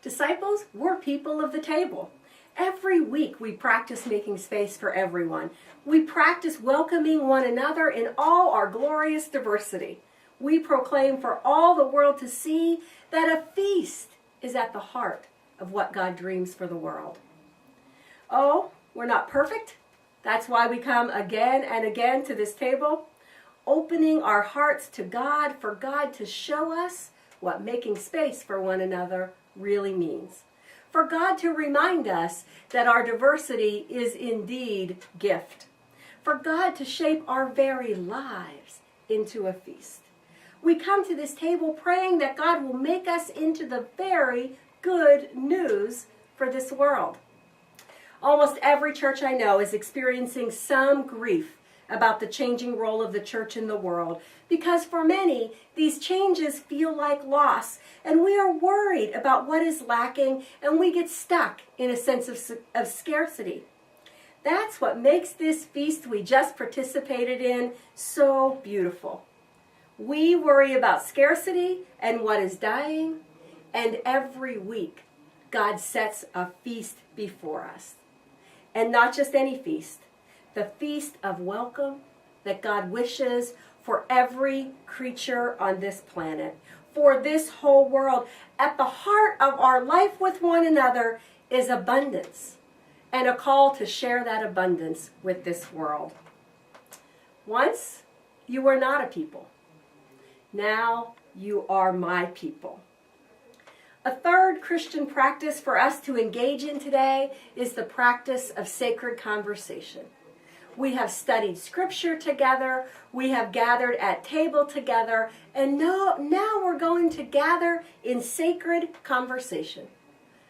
Disciples, we're people of the table. Every week we practice making space for everyone. We practice welcoming one another in all our glorious diversity. We proclaim for all the world to see that a feast is at the heart of what God dreams for the world. Oh, we're not perfect. That's why we come again and again to this table, opening our hearts to God for God to show us what making space for one another really means. For God to remind us that our diversity is indeed gift. For God to shape our very lives into a feast. We come to this table praying that God will make us into the very good news for this world. Almost every church I know is experiencing some grief about the changing role of the church in the world, because for many, these changes feel like loss, and we are worried about what is lacking, and we get stuck in a sense of scarcity. That's what makes this feast we just participated in so beautiful. We worry about scarcity and what is dying, and every week, God sets a feast before us. And not just any feast, the feast of welcome that God wishes for every creature on this planet, for this whole world. At the heart of our life with one another is abundance, and a call to share that abundance with this world. Once, you were not a people. Now, you are my people. A third Christian practice for us to engage in today is the practice of sacred conversation. We have studied Scripture together, we have gathered at table together, and now we're going to gather in sacred conversation,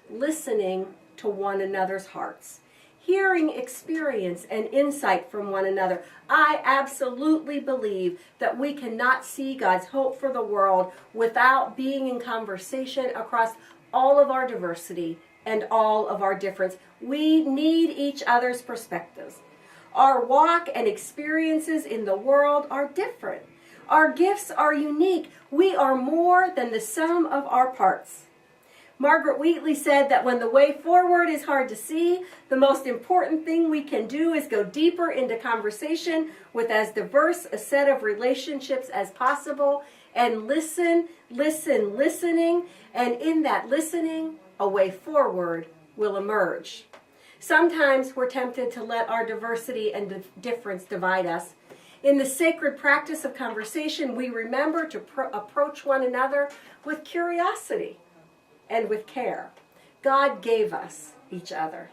listening to one another's hearts, hearing experience and insight from one another. I absolutely believe that we cannot see God's hope for the world without being in conversation across all of our diversity and all of our difference. We need each other's perspectives. Our walk and experiences in the world are different. Our gifts are unique. We are more than the sum of our parts. Margaret Wheatley said that when the way forward is hard to see, the most important thing we can do is go deeper into conversation with as diverse a set of relationships as possible and listening, and in that listening, a way forward will emerge. Sometimes we're tempted to let our diversity and difference divide us. In the sacred practice of conversation, we remember to approach one another with curiosity and with care. God gave us each other.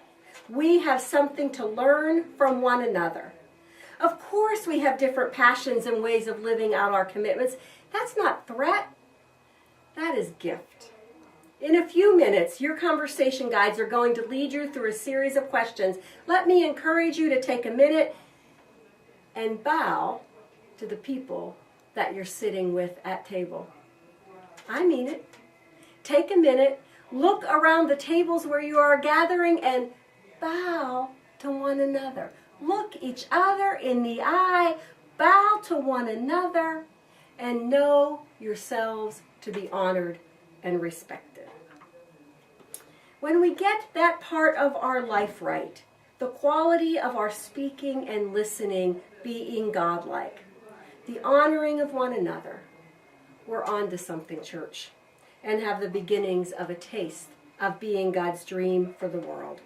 We have something to learn from one another. Of course, we have different passions and ways of living out our commitments. That's not threat. That is gift. In a few minutes, your conversation guides are going to lead you through a series of questions. Let me encourage you to take a minute and bow to the people that you're sitting with at table. I mean it. Take a minute, look around the tables where you are gathering and bow to one another. Look each other in the eye, bow to one another, and know yourselves to be honored and respected. When we get that part of our life right, the quality of our speaking and listening being godlike, the honoring of one another, we're on to something, church, and have the beginnings of a taste of being God's dream for the world.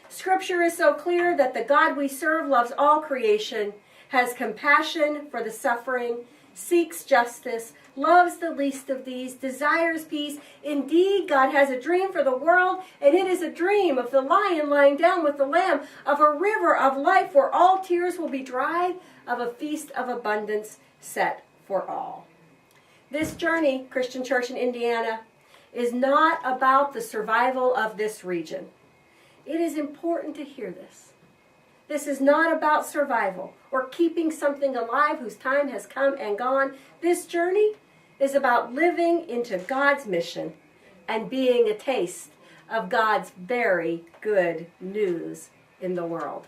Scripture is so clear that the God we serve loves all creation, has compassion for the suffering, seeks justice, loves the least of these, desires peace. Indeed, God has a dream for the world, and it is a dream of the lion lying down with the lamb, of a river of life where all tears will be dried, of a feast of abundance set for all. This journey, Christian Church in Indiana, is not about the survival of this region. It is important to hear this. This is not about survival or keeping something alive whose time has come and gone. This journey is about living into God's mission and being a taste of God's very good news in the world.